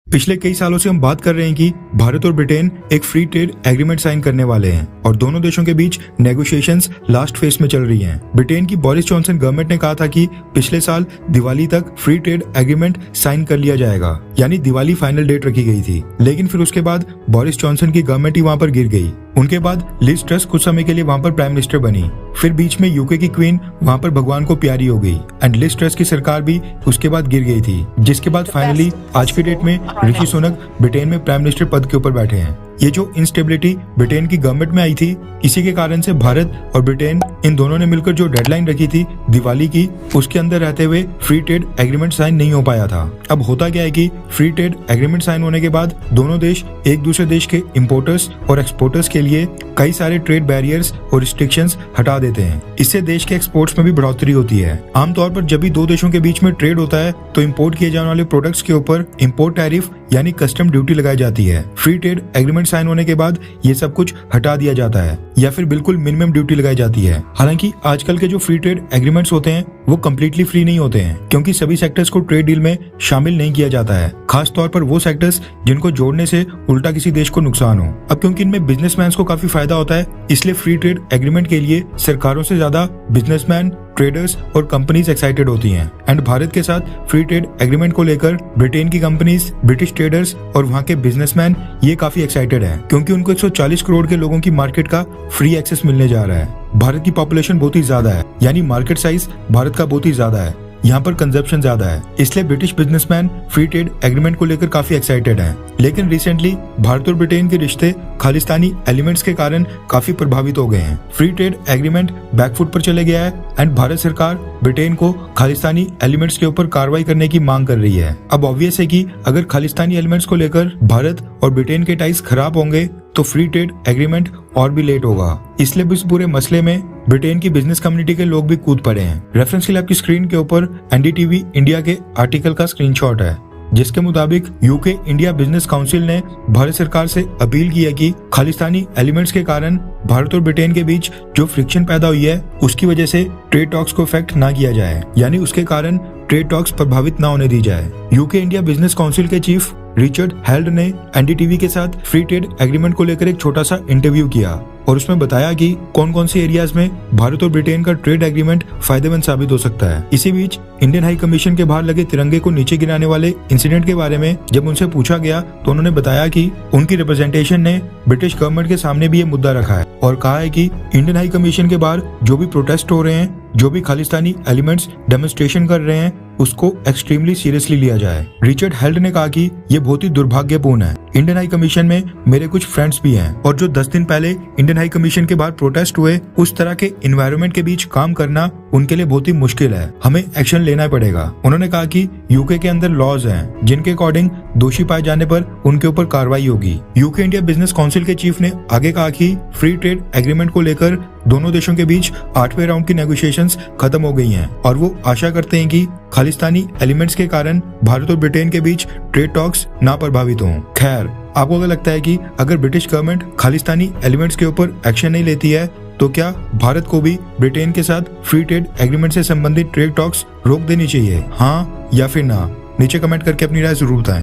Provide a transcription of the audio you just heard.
पिछले कई सालों से हम बात कर रहे हैं कि भारत और ब्रिटेन एक फ्री ट्रेड एग्रीमेंट साइन करने वाले हैं और दोनों देशों के बीच नेगोशिएशंस लास्ट फेज में चल रही हैं। ब्रिटेन की बोरिस जॉनसन गवर्नमेंट ने कहा था कि पिछले साल दिवाली तक फ्री ट्रेड एग्रीमेंट साइन कर लिया जाएगा, यानी दिवाली फाइनल डेट रखी गई थी। लेकिन फिर उसके बाद बोरिस जॉनसन की गवर्नमेंट ही वहां पर गिर गई। उनके बाद लिज ट्रस कुछ समय के लिए वहां पर प्राइम मिनिस्टर बनी। फिर बीच में यूके की क्वीन वहां पर भगवान को प्यारी हो गई एंड लिज ट्रस की सरकार भी उसके बाद गिर गई थी, जिसके बाद फाइनली आज की डेट में ऋषि सुनक ब्रिटेन में प्राइम मिनिस्टर पद के ऊपर बैठे हैं। ये जो इंस्टेबिलिटी ब्रिटेन की गवर्नमेंट में आई थी, इसी के कारण से भारत और ब्रिटेन इन दोनों ने मिलकर जो डेडलाइन रखी थी दिवाली की, उसके अंदर रहते हुए फ्री ट्रेड एग्रीमेंट साइन नहीं हो पाया था। अब होता क्या है कि फ्री ट्रेड एग्रीमेंट साइन होने के बाद दोनों देश एक दूसरे देश के इम्पोर्टर्स और एक्सपोर्टर्स के लिए कई सारे ट्रेड बैरियर्स और रिस्ट्रिक्शंस हटा देते हैं। इससे देश के एक्सपोर्ट्स में भी बढ़ोतरी होती है। आमतौर पर जब भी दो देशों के बीच में ट्रेड होता है तो इम्पोर्ट किए जाने वाले प्रोडक्ट्स के ऊपर इम्पोर्ट टैरिफ यानी कस्टम ड्यूटी लगाई जाती है। फ्री ट्रेड एग्रीमेंट साइन होने के बाद ये सब कुछ हटा दिया जाता है या फिर बिल्कुल मिनिमम ड्यूटी लगाई जाती है। हालांकि आजकल के जो फ्री ट्रेड एग्रीमेंट्स होते हैं वो कम्प्लीटली फ्री नहीं होते हैं, क्योंकि सभी सेक्टर्स को ट्रेड डील में शामिल नहीं किया जाता है, खास तौर पर वो सेक्टर्स जिनको जोड़ने से उल्टा किसी देश को नुकसान हो। अब क्योंकि इनमें बिजनेसमैन को काफी फायदा होता है, इसलिए फ्री ट्रेड एग्रीमेंट के लिए सरकारों से ज्यादा बिजनेसमैन, ट्रेडर्स और कंपनीज एक्साइटेड होती हैं। एंड भारत के साथ फ्री ट्रेड एग्रीमेंट को लेकर ब्रिटेन की कंपनीज, ब्रिटिश ट्रेडर्स और वहां के बिजनेसमैन ये काफी एक्साइटेड हैं, क्योंकि उनको 140 करोड़ के लोगों की मार्केट का फ्री एक्सेस मिलने जा रहा है। भारत की पॉपुलेशन बहुत ही ज्यादा है, यानी मार्केट साइज भारत का बहुत ही ज्यादा है, यहाँ पर कंजप्शन ज्यादा है, इसलिए British businessman free trade agreement को लेकर काफी एक्साइटेड हैं। लेकिन रिसेंटली भारत और ब्रिटेन के रिश्ते खालिस्तानी एलिमेंट्स के कारण काफी प्रभावित हो गए हैं। फ्री ट्रेड एग्रीमेंट बैकफुट पर चले गया है एंड भारत सरकार ब्रिटेन को खालिस्तानी एलिमेंट्स के ऊपर कार्रवाई करने की मांग कर रही है। अब ऑब्वियस है कि अगर खालिस्तानी एलिमेंट्स को लेकर भारत और ब्रिटेन के टाइज खराब होंगे तो फ्री ट्रेड एग्रीमेंट और भी लेट होगा। इसलिए इस पूरे मसले में ब्रिटेन की बिजनेस कम्युनिटी के लोग भी कूद पड़े हैं। रेफरेंस के लिए आपकी स्क्रीन के ऊपर एनडीटीवी इंडिया के आर्टिकल का स्क्रीनशॉट है, जिसके मुताबिक यूके इंडिया बिजनेस काउंसिल ने भारत सरकार से अपील की है कि खालिस्तानी एलिमेंट्स के कारण भारत और ब्रिटेन के बीच जो फ्रिक्शन पैदा हुई है उसकी वजह से ट्रेड टॉक्स को इफेक्ट ना किया जाए, यानी उसके कारण ट्रेड टॉक्स प्रभावित ना होने दी जाए। यूके इंडिया बिजनेस काउंसिल के चीफ रिचर्ड हेल्ड ने एनडीटीवी के साथ फ्री ट्रेड एग्रीमेंट को लेकर एक छोटा सा इंटरव्यू किया और उसमें बताया कि कौन कौन से एरियाज में भारत और ब्रिटेन का ट्रेड एग्रीमेंट फायदेमंद साबित हो सकता है। इसी बीच इंडियन हाई कमीशन के बाहर लगे तिरंगे को नीचे गिराने वाले इंसिडेंट के बारे में जब उनसे पूछा गया तो उन्होंने बताया कि उनकी रिप्रेजेंटेशन ने ब्रिटिश गवर्नमेंट के सामने भी ये मुद्दा रखा है और कहा है कि इंडियन हाई कमीशन के बाहर जो भी प्रोटेस्ट हो रहे हैं, जो भी खालिस्तानी एलिमेंट्स डेमोन्स्ट्रेशन कर रहे हैं, उसको एक्सट्रीमली सीरियसली लिया जाए। रिचर्ड हेल्ड ने कहा कि ये बहुत ही दुर्भाग्यपूर्ण है। इंडियन हाई कमीशन में मेरे कुछ फ्रेंड्स भी हैं और जो 10 दिन पहले इंडियन हाई कमीशन के बाहर प्रोटेस्ट हुए, उस तरह के एनवायरनमेंट के बीच काम करना उनके लिए बहुत ही मुश्किल है। हमें एक्शन लेना पड़ेगा। उन्होंने कहा कि यूके के अंदर लॉज हैं जिनके अकॉर्डिंग दोषी पाए जाने पर उनके ऊपर कार्रवाई होगी। यूके इंडिया बिजनेस काउंसिल के चीफ ने आगे कहा कि फ्री ट्रेड एग्रीमेंट को लेकर दोनों देशों के बीच 8वें राउंड की नेगोशिएशंस खत्म हो गई हैं और वो आशा करते हैं कि खालिस्तानी एलिमेंट्स के कारण भारत और ब्रिटेन के बीच ट्रेड टॉक्स ना प्रभावित हों। खैर, आपको क्या लगता है कि अगर ब्रिटिश गवर्नमेंट खालिस्तानी एलिमेंट्स के ऊपर एक्शन नहीं लेती है तो क्या भारत को भी ब्रिटेन के साथ फ्री ट्रेड एग्रीमेंट से संबंधित ट्रेड टॉक्स रोक देनी चाहिए, हाँ या फिर ना? नीचे कमेंट करके अपनी राय जरूर बताएं।